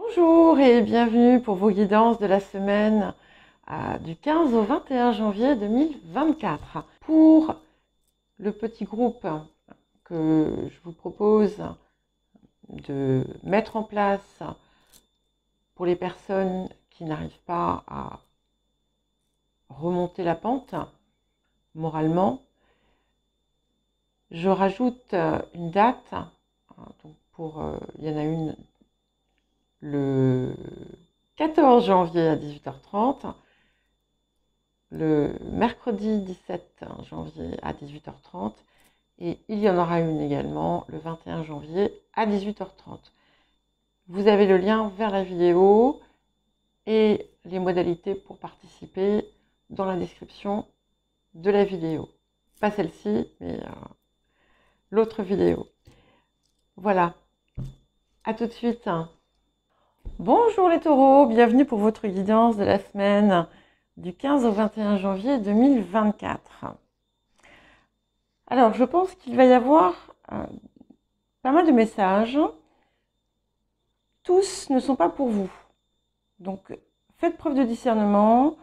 Bonjour et bienvenue pour vos guidances de la semaine du 15 au 21 janvier 2024. Pour le petit groupe que je vous propose de mettre en place pour les personnes qui n'arrivent pas à remonter la pente moralement, je rajoute une date. Il y en a une le 14 janvier à 18h30, le mercredi 17 janvier à 18h30 et il y en aura une également le 21 janvier à 18h30. Vous avez le lien vers la vidéo et les modalités pour participer dans la description de la vidéo. Pas celle-ci, mais l'autre vidéo. Voilà, à tout de suite. Bonjour les taureaux, bienvenue pour votre guidance de la semaine du 15 au 21 janvier 2024. Alors, je pense qu'il va y avoir pas mal de messages. Tous ne sont pas pour vous. Donc, faites preuve de discernement.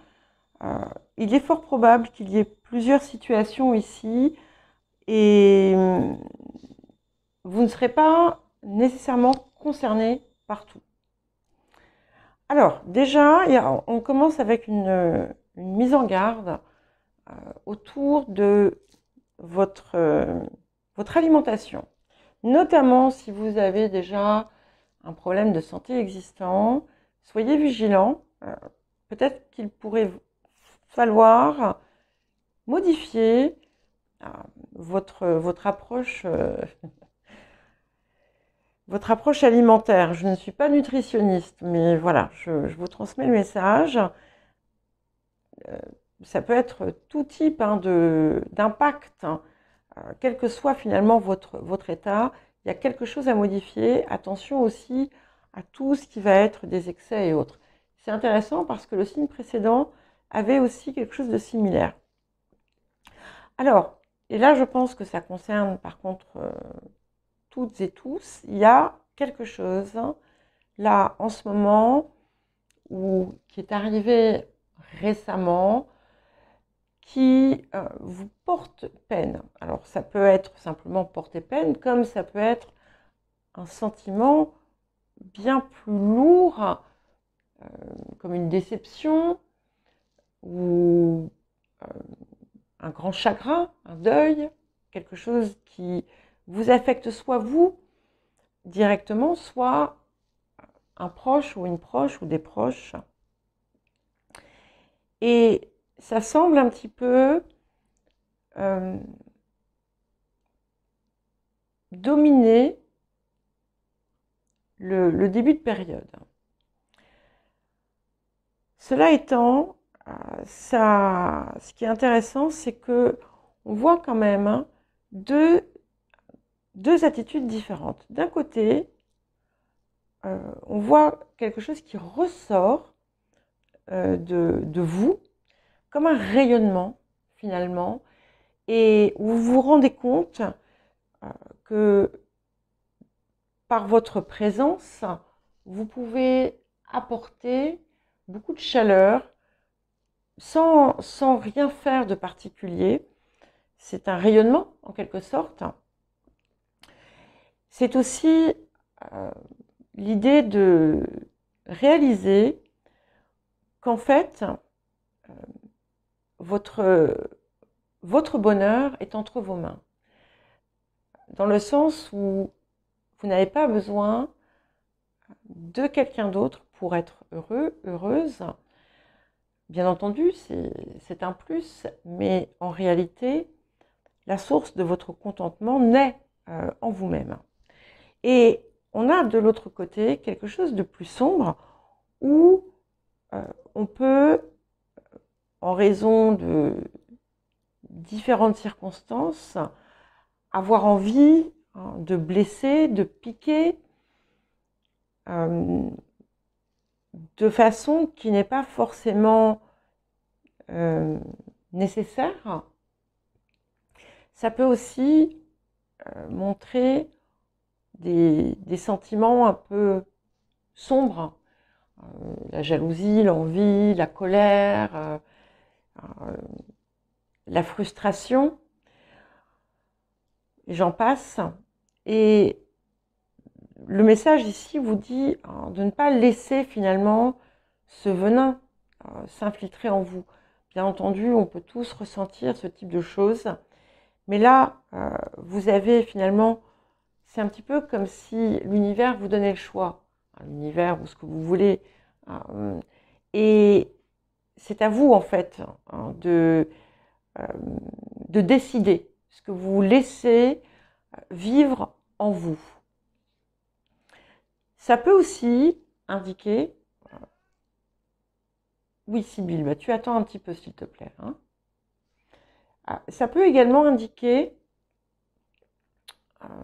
Il est fort probable qu'il y ait plusieurs situations ici et vous ne serez pas nécessairement concerné par tout. Alors, déjà, on commence avec une mise en garde autour de votre alimentation. Notamment si vous avez déjà un problème de santé existant, soyez vigilants. Peut-être qu'il pourrait falloir modifier votre approche alimentaire. Je ne suis pas nutritionniste, mais voilà, je vous transmets le message. Ça peut être tout type d'impact, quel que soit finalement votre état. Il y a quelque chose à modifier. Attention aussi à tout ce qui va être des excès et autres. C'est intéressant parce que le signe précédent avait aussi quelque chose de similaire. Alors, et là je pense que ça concerne par contre toutes et tous, il y a quelque chose là en ce moment qui est arrivé récemment qui vous porte peine. Alors ça peut être simplement porter peine, comme ça peut être un sentiment bien plus lourd, comme une déception ou un grand chagrin, un deuil, quelque chose qui vous affecte soit vous directement, soit un proche ou une proche ou des proches. Et ça semble un petit peu dominer le début de période. Cela étant, ce qui est intéressant, c'est que on voit quand même deux attitudes différentes. D'un côté, on voit quelque chose qui ressort de vous, comme un rayonnement finalement, et où vous vous rendez compte que par votre présence, vous pouvez apporter beaucoup de chaleur sans rien faire de particulier. C'est un rayonnement en quelque sorte. C'est aussi l'idée de réaliser qu'en fait, votre bonheur est entre vos mains. Dans le sens où vous n'avez pas besoin de quelqu'un d'autre pour être heureux, heureuse. Bien entendu, c'est un plus, mais en réalité, la source de votre contentement naît en vous-même. Et on a de l'autre côté quelque chose de plus sombre où on peut, en raison de différentes circonstances, avoir envie de blesser, de piquer, de façon qui n'est pas forcément nécessaire. Ça peut aussi montrer des sentiments un peu sombres, la jalousie, l'envie, la colère, la frustration, et j'en passe. Et le message ici vous dit de ne pas laisser finalement ce venin s'infiltrer en vous. Bien entendu, on peut tous ressentir ce type de choses, mais là, vous avez finalement, c'est un petit peu comme si l'univers vous donnait le choix, l'univers ou ce que vous voulez, et c'est à vous en fait de décider ce que vous laissez vivre en vous. Ça peut aussi indiquer, oui Sybille, bah, tu attends un petit peu s'il te plaît. Ça peut également indiquer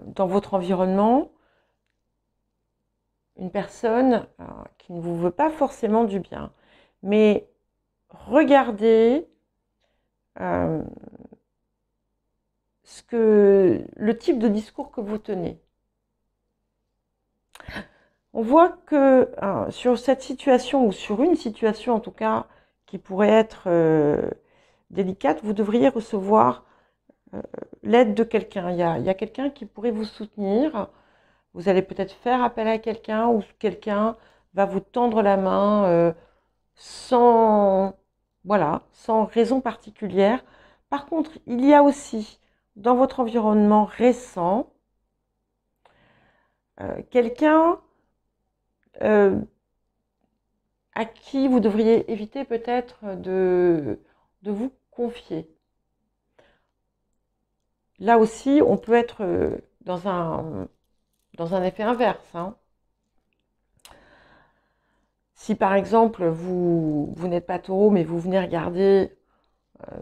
dans votre environnement une personne qui ne vous veut pas forcément du bien, mais regardez le type de discours que vous tenez. On voit que sur cette situation, ou sur une situation en tout cas, qui pourrait être délicate, vous devriez recevoir l'aide de quelqu'un. Il y a quelqu'un qui pourrait vous soutenir. Vous allez peut-être faire appel à quelqu'un, ou quelqu'un va vous tendre la main sans raison particulière. Par contre, il y a aussi dans votre environnement récent quelqu'un à qui vous devriez éviter peut-être de vous confier. Là aussi, on peut être dans un effet inverse. Si par exemple, vous n'êtes pas taureau, mais vous venez regarder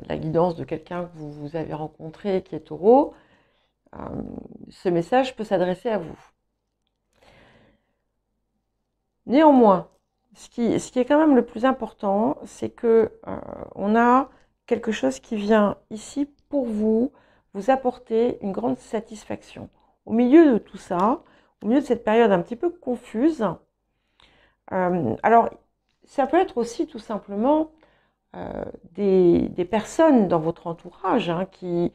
la guidance de quelqu'un que vous avez rencontré qui est taureau, ce message peut s'adresser à vous. Néanmoins, ce qui est quand même le plus important, c'est que on a quelque chose qui vient ici pour vous apporter une grande satisfaction. Au milieu de tout ça, au milieu de cette période un petit peu confuse, alors ça peut être aussi tout simplement des personnes dans votre entourage qui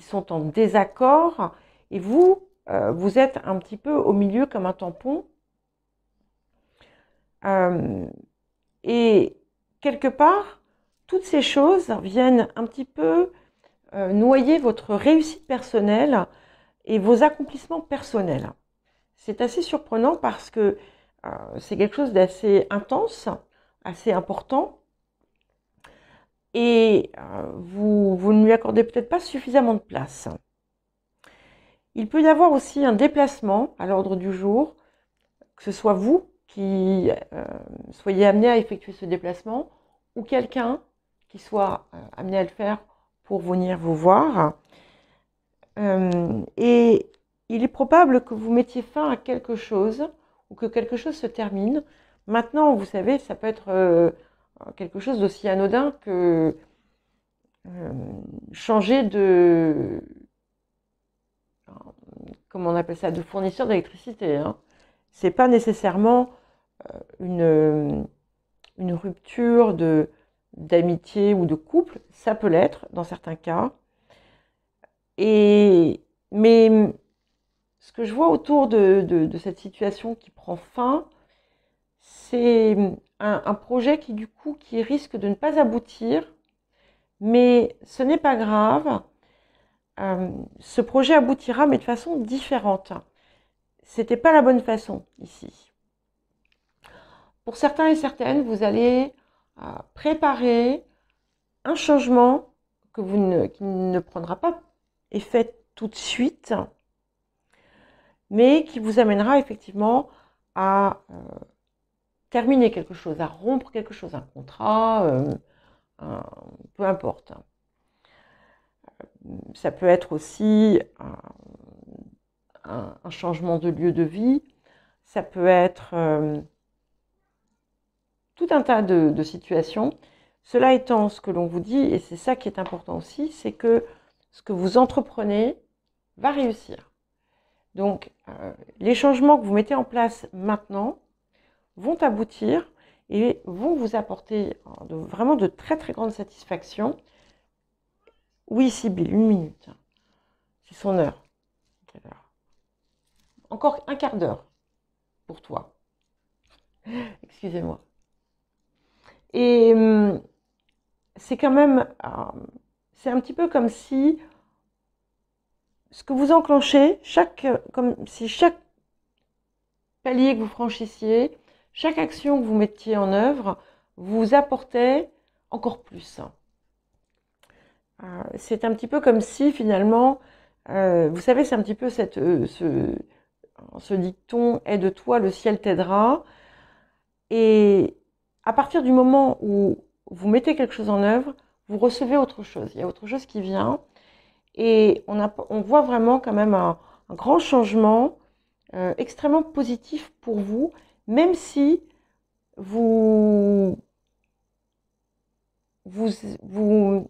sont en désaccord, et vous êtes un petit peu au milieu comme un tampon. Et quelque part, toutes ces choses viennent un petit peu noyer votre réussite personnelle et vos accomplissements personnels. C'est assez surprenant parce que c'est quelque chose d'assez intense, assez important, et vous ne lui accordez peut-être pas suffisamment de place. Il peut y avoir aussi un déplacement à l'ordre du jour, que ce soit vous qui soyez amené à effectuer ce déplacement, ou quelqu'un qui soit amené à le faire pour venir vous voir. Et il est probable que vous mettiez fin à quelque chose, ou que quelque chose se termine. Maintenant, vous savez, ça peut être quelque chose d'aussi anodin que changer de, comment on appelle ça, de fournisseur d'électricité. C'est pas nécessairement une rupture d'amitié ou de couple, ça peut l'être dans certains cas. Mais ce que je vois autour de cette situation qui prend fin, c'est un projet qui risque de ne pas aboutir, mais ce n'est pas grave. Ce projet aboutira, mais de façon différente. C'était pas la bonne façon ici. Pour certains et certaines, vous allez préparer un changement qui ne prendra pas effet tout de suite, mais qui vous amènera effectivement à terminer quelque chose, à rompre quelque chose, un contrat, peu importe. Ça peut être aussi un changement de lieu de vie, ça peut être tout un tas de situations. Cela étant, ce que l'on vous dit, et c'est ça qui est important aussi, c'est que ce que vous entreprenez va réussir. Donc, les changements que vous mettez en place maintenant vont aboutir et vont vous apporter vraiment de très très grandes satisfactions. Oui, Sybille, 1 minute. C'est son heure. Encore un quart d'heure pour toi. Excusez-moi. Et c'est quand même, c'est un petit peu comme si ce que vous enclenchez, comme si chaque palier que vous franchissiez, chaque action que vous mettiez en œuvre, vous apportait encore plus. C'est un petit peu comme si finalement, vous savez, c'est un petit peu ce dicton « aide-toi, le ciel t'aidera ». Et à partir du moment où vous mettez quelque chose en œuvre, vous recevez autre chose. Il y a autre chose qui vient. Et on voit vraiment quand même un grand changement extrêmement positif pour vous, même si vous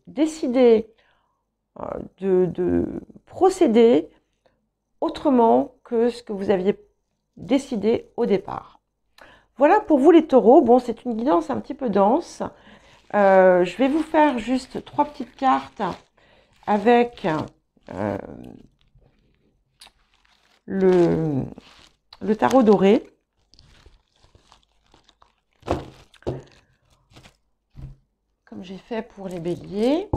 décidez de procéder autrement que ce que vous aviez décidé au départ. Voilà pour vous les taureaux. Bon, c'est une guidance un petit peu dense. Je vais vous faire juste 3 petites cartes avec le tarot doré. Comme j'ai fait pour les béliers.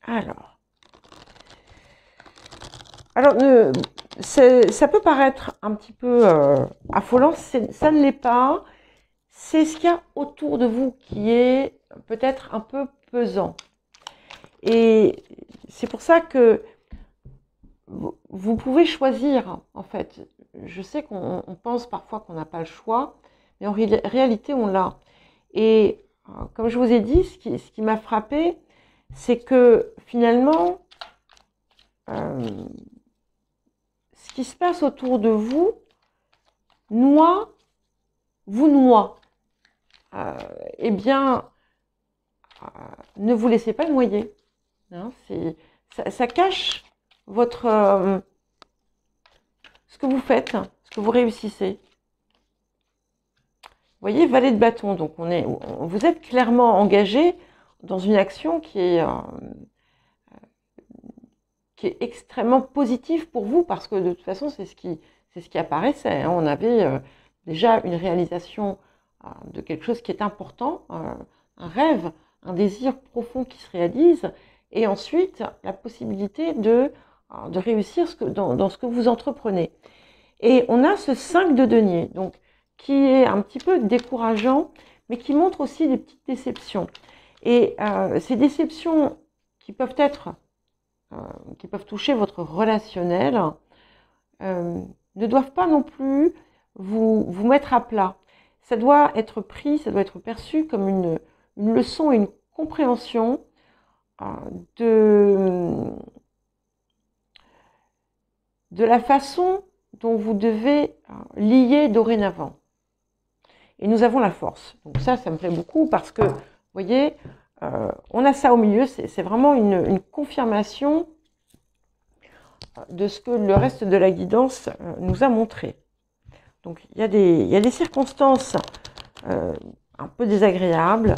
Alors ça peut paraître un petit peu affolant, ça ne l'est pas. C'est ce qu'il y a autour de vous qui est peut-être un peu pesant. Et c'est pour ça que vous pouvez choisir, en fait. Je sais qu'on pense parfois qu'on n'a pas le choix, mais en réalité, on l'a. Et comme je vous ai dit, ce qui m'a frappé, c'est que finalement, ce qui se passe autour de vous vous noie. Eh bien, ne vous laissez pas noyer. Hein, ça cache ce que vous faites, ce que vous réussissez. Vous voyez, valet de bâton, donc vous êtes clairement engagé dans une action qui est extrêmement positive pour vous, parce que de toute façon, c'est ce qui apparaissait. Hein. On avait déjà une réalisation de quelque chose qui est important, un rêve, un désir profond qui se réalise, et ensuite la possibilité de réussir dans ce que vous entreprenez. Et on a ce 5 de denier, donc qui est un petit peu décourageant, mais qui montre aussi des petites déceptions. Et ces déceptions qui peuvent toucher votre relationnel, ne doivent pas non plus vous mettre à plat. Ça doit être pris, ça doit être perçu comme une leçon, une compréhension de la façon dont vous devez lier dorénavant. Et nous avons la force. Donc ça me plaît beaucoup parce que, vous voyez, on a ça au milieu, c'est vraiment une confirmation de ce que le reste de la guidance nous a montré. Donc il y a des circonstances un peu désagréables,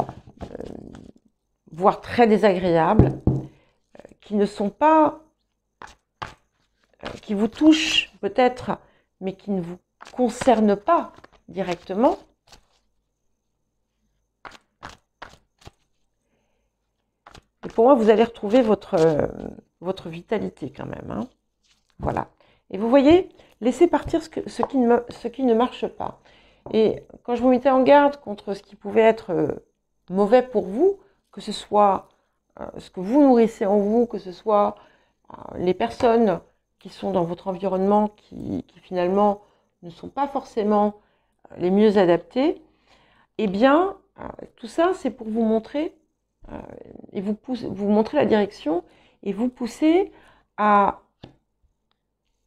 voire très désagréables, qui ne sont pas, qui vous touchent peut-être, mais qui ne vous concernent pas directement. Et pour moi, vous allez retrouver votre vitalité quand même. Hein. Voilà. Et vous voyez, laissez partir ce qui ne marche pas. Et quand je vous mettais en garde contre ce qui pouvait être mauvais pour vous, que ce soit ce que vous nourrissez en vous, que ce soit les personnes qui sont dans votre environnement qui finalement ne sont pas forcément les mieux adaptées, eh bien, tout ça, c'est pour vous montrer et vous montrer la direction et vous pousser à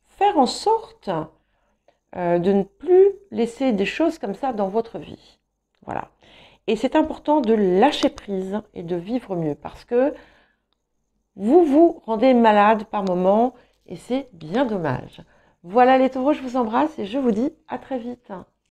faire en sorte de ne plus laisser des choses comme ça dans votre vie. Voilà. Et c'est important de lâcher prise et de vivre mieux parce que vous vous rendez malade par moment et c'est bien dommage. Voilà les taureaux, je vous embrasse et je vous dis à très vite.